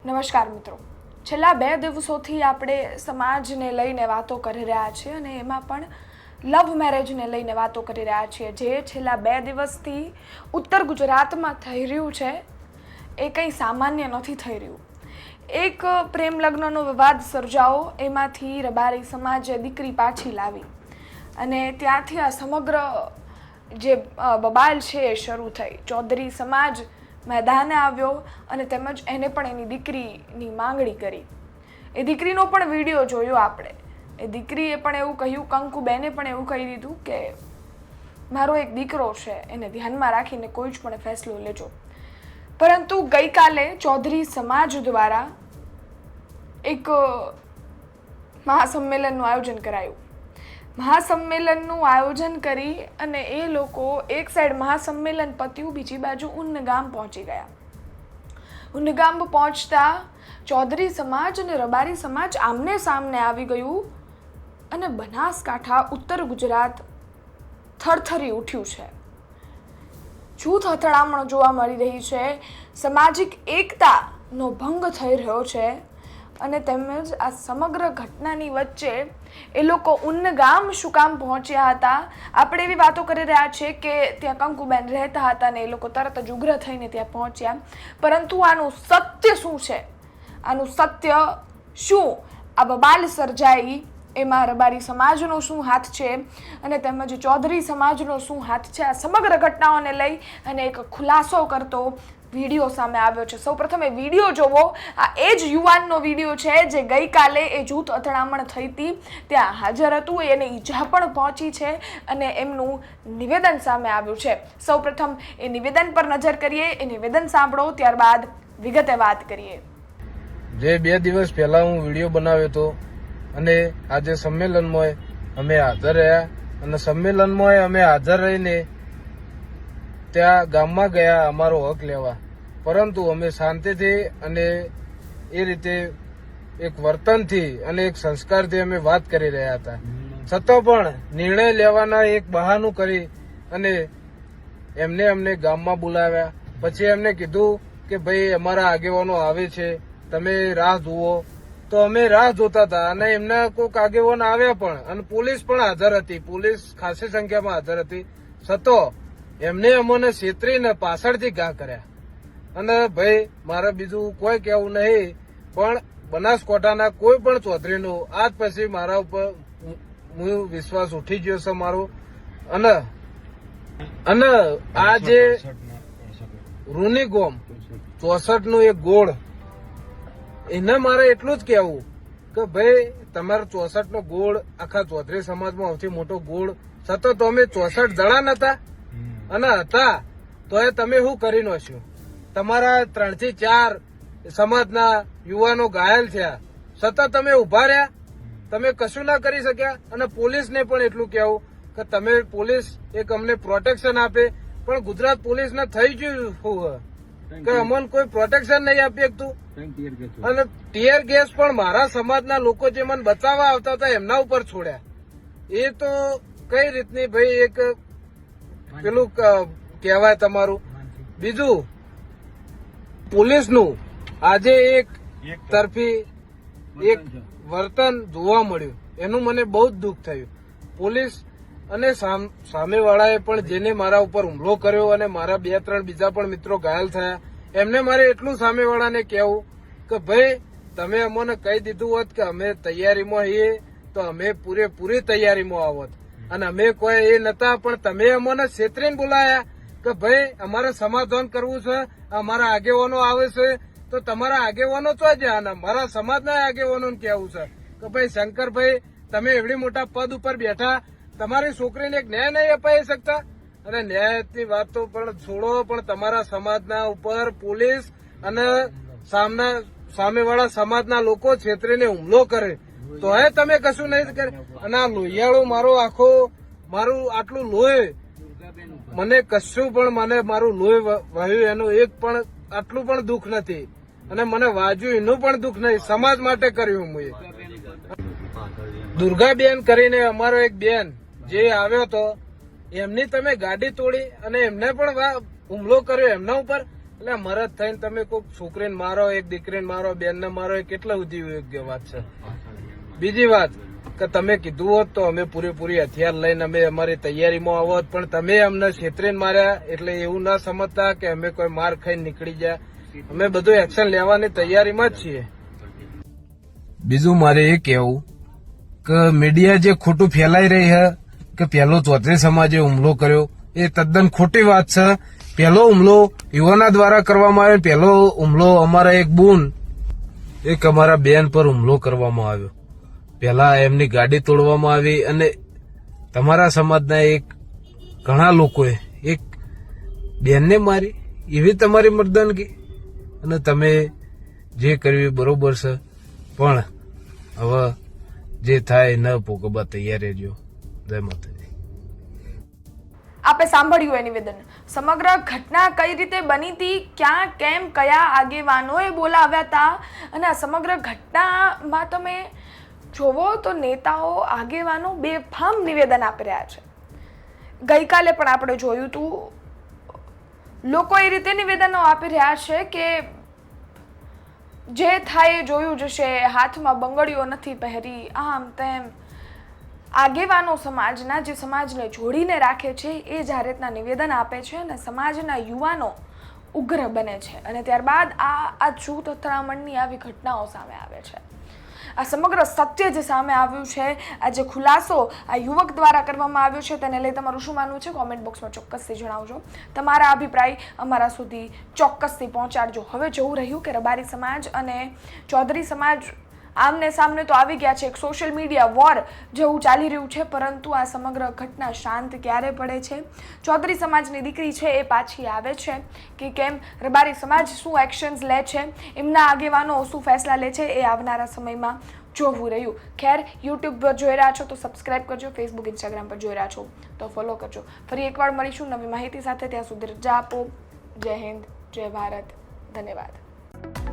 નમસ્કાર મિત્રો, છેલ્લા 2 દિવસોથી આપણે સમાજને લઈને વાતો કરી રહ્યા છીએ અને એમાં પણ લવ મેરેજને લઈને વાતો કરી રહ્યા છીએ. જે છેલ્લા 2 દિવસથી ઉત્તર ગુજરાતમાં થઈ રહ્યું છે એ કંઈ સામાન્ય નથી થઈ રહ્યું. એક પ્રેમ લગ્નનો વિવાદ સર્જાયો, એમાંથી રબારી સમાજે દીકરી પાછી લાવી અને ત્યાંથી આ સમગ્ર જે બબાલ છે એ શરૂ થઈ. ચૌધરી સમાજ મેદાને આવ્યો અને તેમજ એને પણ એની દીકરીની માંગણી કરી. એ દીકરીનો પણ વિડીયો જોયો આપણે. એ દીકરીએ પણ એવું કહ્યું, કંકુબેને પણ એવું કહી દીધું કે મારો એક દીકરો છે, એને ધ્યાનમાં રાખીને કોઈ જ પણ ફેસલો લેજો. પરંતુ ગઈકાલે ચૌધરી સમાજ દ્વારા એક મહાસંમેલનનું આયોજન કરાયું. મહાસંમેલનનું આયોજન કરી અને એ લોકો એક સાઈડ મહાસંમેલન પત્યું, બીજી બાજુ ઉન્નગામ પહોંચી ગયા. ઉન્નગામ પહોંચતા ચૌધરી સમાજ અને રબારી સમાજ આમને સામને આવી ગયું અને બનાસકાંઠા ઉત્તર ગુજરાત થરથરી ઉઠ્યું છે. જૂથ અથડામણ જોવા મળી રહી છે, સામાજિક એકતાનો ભંગ થઈ રહ્યો છે અને તેમજ આ સમગ્ર ઘટનાની વચ્ચે એ લોકો ઉન્નગામ શું કામ પહોંચ્યા હતા? આપણે એવી વાતો કરી રહ્યા છીએ કે ત્યાં કંકુબેન રહેતા હતા ને એ લોકો તરત જ ઉગ્ર થઈને ત્યાં પહોંચ્યા. પરંતુ આનું સત્ય શું છે? આનું સત્ય શું? આ બબાલ સર્જાઈ એમાં રબારી સમાજનો શું હાથ છે અને તેમજ ચૌધરી સમાજનો શું હાથ છે? આ સમગ્ર ઘટનાઓને લઈ અને એક ખુલાસો કરતો વિડીયો સામે આવ્યો છે. સૌપ્રથમ એ વિડીયો જોવો. આ એ જ યુવાનનો વિડીયો છે જે ગઈકાલે એ જૂથ અથડામણ થઈ હતી ત્યાં હાજર હતું. એને ઈજા પણ પહોંચી છે અને એમનું નિવેદન સામે આવ્યું છે. સૌપ્રથમ એ નિવેદન પર નજર કરીએ. એ નિવેદન સાંભળો, ત્યારબાદ વિગતે વાત કરીએ. જે 2 દિવસ પહેલા હું વિડીયો બનાવ્યો હતો અને આજે સંમેલનમાં અમે હાજર રહ્યા અને સંમેલનમાં અમે હાજર રહીને ત્યાં ગામમાં ગયા અમારો હક લેવા. પરંતુ અમે શાંતિથી અને એ રીતે એક વર્તનથી અને એક સંસ્કારથી અમે વાત કરી રહ્યા હતા. છતાં પણ નિર્ણય લેવાના એક બહાનું કરી અને અમને ગામમાં બોલાવ્યા. પછી એમને કીધું કે ભાઈ અમારા આગેવાનો આવે છે, તમે રાહ જુઓ. તો અમે રાહ જોતા હતા અને એમના કોઈક આગેવાનો આવ્યા પણ અને પોલીસ પણ હાજર હતી. પોલીસ ખાસી સંખ્યામાં હાજર હતી. છતાં એમને અમને છેતરીને પાછળથી ઘા કર્યા. અને ભાઈ મારે બીજું કોઈ કહેવું નહીં, પણ બનાસકાંઠાના કોઈ પણ ચૌધરીનો આજ પછી મારા ઉપર વિશ્વાસ ઉઠી ગયો છે મારો. અને આ જે રૂની ગોમ 64નું એક ગોળ, એને મારે એટલું જ કહેવું કે ભાઈ તમારો 64નો ગોળ આખા ચૌધરી સમાજમાં સૌથી મોટો ગોળ. છતાં તો અમે 64 જણા નતા અને હતા તો એ તમે શું કરી નાખ્યું? તમારા 3 થી 4 સમાજના યુવાનો ઘાયલ થયા, છતાં તમે ઉભા રહ્યા, તમે કશું ના કરી શક્યા. અને પોલીસને પણ એટલું કહેવું કે તમે પોલીસ એક અમને પ્રોટેક્શન આપે, પણ ગુજરાત પોલીસને થઈ ગયું કે અમને કોઈ પ્રોટેક્શન નહીં આપી શકતું. અને ટીયર ગેસ પણ મારા સમાજના લોકો જે મને બચાવવા આવતા હતા એમના ઉપર છોડ્યા. એ તો કઈ રીતની ભાઈ એક પેલું કહેવાય તમારું. બીજું પોલીસનું આજે એક તરફી એક વર્તન જોવા મળ્યું, એનું મને બહુ જ દુઃખ થયું. પોલીસ અને સામેવાળાએ પણ જેને મારા ઉપર હુમલો કર્યો અને મારા 2-3 બીજા પણ મિત્રો ઘાયલ થયા, એમને મારે એટલું સામેવાળાને કહેવું કે ભાઈ તમે અમને કહી દીધું હોત કે અમે તૈયારીમાં છીએ તો અમે પૂરેપૂરી તૈયારીમાં આવત. અને અમે કોઈ એ નતા, પણ તમે અમને છેતરીને બોલાયા કે ભાઈ અમારે સમાધાન કરવું છે, અમારા આગેવાનો આવે છે. તો તમારા આગેવાનો તો જ અને મારા સમાજના આગેવાનો કહેવું છે કે ભાઈ શંકરભાઈ તમે એવડી મોટા પદ ઉપર બેઠા, તમારી છોકરીને એક ન્યાય નહીં અપાઈ શકતા? અને ન્યાયની વાત તો પણ છોડો, પણ તમારા સમાજના ઉપર પોલીસ અને સામેવાળા સમાજના લોકો છેતરીને હુમલો કરે તો તમે કશું નહીં કરે. અને આ લોહિયાળો મારું આટલું લોહી, મને કશું પણ મારું લોહી વહ્યું એનું એક પણ આટલું પણ દુઃખ નથી. અને મને વાજ્યું એનું પણ દુઃખ નહીં. સમાજ માટે કર્યું હું. દુર્ગાબેન કરીને અમારો એક બેન જે આવ્યો હતો, એમની તમે ગાડી તોડી અને એમને પણ હુમલો કર્યો એમના ઉપર. એટલે મરદ થઈને તમે કોઈક છોકરીને મારો, એક દીકરીને મારો, બેનને મારો, એ કેટલા સુધી યોગ્ય વાત છે? બીજી વાત કે તમે કીધું હોત તો અમે પૂરેપૂરી હથિયાર લઈને અમે અમારી તૈયારીમાં આવત, પણ તમે અમને છેતરીને માર્યા એટલે એવું ના સમજતા કે અમે કોઈ માર ખાઈને નીકળી ગયા. અમે બધું એક્શન લેવાની તૈયારીમાં જ છીએ. બીજું મારે એ કહેવું કે મીડિયા જે ખોટું ફેલાઈ રહી છે કે પહેલો ચૌધરી સમાજે હુમલો કર્યો, એ તદ્દન ખોટી વાત છે. પહેલો હુમલો યુવાના દ્વારા કરવામાં આવ્યો. પહેલો હુમલો અમારા એક બૂન, એક અમારા બેન પર હુમલો કરવામાં આવ્યો. પહેલા એમની ગાડી તોડવામાં આવી અને તમારા સમાજના એક ઘણા લોકોએ એક બેનને મારી. એવી તમારી મર્દાનગી. અને તમે જે કર્યું એ બરોબર છે, પણ હવે જે થાય ન ભોગવવા તૈયાર રહેજો. જય માતાજી. આપે સાંભળ્યું એ નિવેદન. સમગ્ર ઘટના કઈ રીતે બની હતી, ક્યાં, કેમ, કયા આગેવાનોએ બોલાવ્યા હતા, અને આ સમગ્ર ઘટનામાં તમે જોવો તો નેતાઓ, આગેવાનો બેફામ નિવેદન આપી રહ્યા છે. ગઈકાલે પણ આપણે જોયું હતું, લોકો એ રીતે નિવેદનો આપી રહ્યા છે કે જે થાય એ જોયું જશે, હાથમાં બંગડીઓ નથી પહેરી, આમ તેમ. આગેવાનો સમાજના, જે સમાજને જોડીને રાખે છે, એ જ આ રીતના નિવેદન આપે છે અને સમાજના યુવાનો ઉગ્ર બને છે. અને ત્યારબાદ આ જૂથ અથડામણની આવી ઘટનાઓ સામે આવે છે. આ સમગ્ર સત્ય જે સામે આવ્યું છે, આ જે ખુલાસો આ યુવક દ્વારા કરવામાં આવ્યો છે, તેને લઈ તમારું શું માનવું છે? કોમેન્ટ બોક્સમાં ચોક્કસથી જણાવજો. તમારા અભિપ્રાય અમારા સુધી ચોક્કસથી પહોંચાડજો. હવે જોવું રહ્યું કે રબારી સમાજ અને ચૌધરી સમાજ આમને સામને તો આવી ગયા છે, એક સોશિયલ મીડિયા વોર જેવું ચાલી રહ્યું છે, પરંતુ આ સમગ્ર ઘટના શાંત ક્યારે પડે છે? ચૌધરી સમાજની દીકરી છે એ પાછી આવે છે કે કેમ? રબારી સમાજ શું એક્શન્સ લે છે? એમના આગેવાનો શું ફેસલા લે છે? એ આવનારા સમયમાં જોવું રહ્યું. ખેર, યુટ્યુબ પર જોઈ રહ્યા છો તો સબસ્ક્રાઇબ કરજો, ફેસબુક, ઇન્સ્ટાગ્રામ પર જોઈ રહ્યા છો તો ફોલો કરજો. ફરી એકવાર મળીશું નવી માહિતી સાથે. ત્યાં સુધી રજા આપો. જય હિન્દ, જય ભારત, ધન્યવાદ.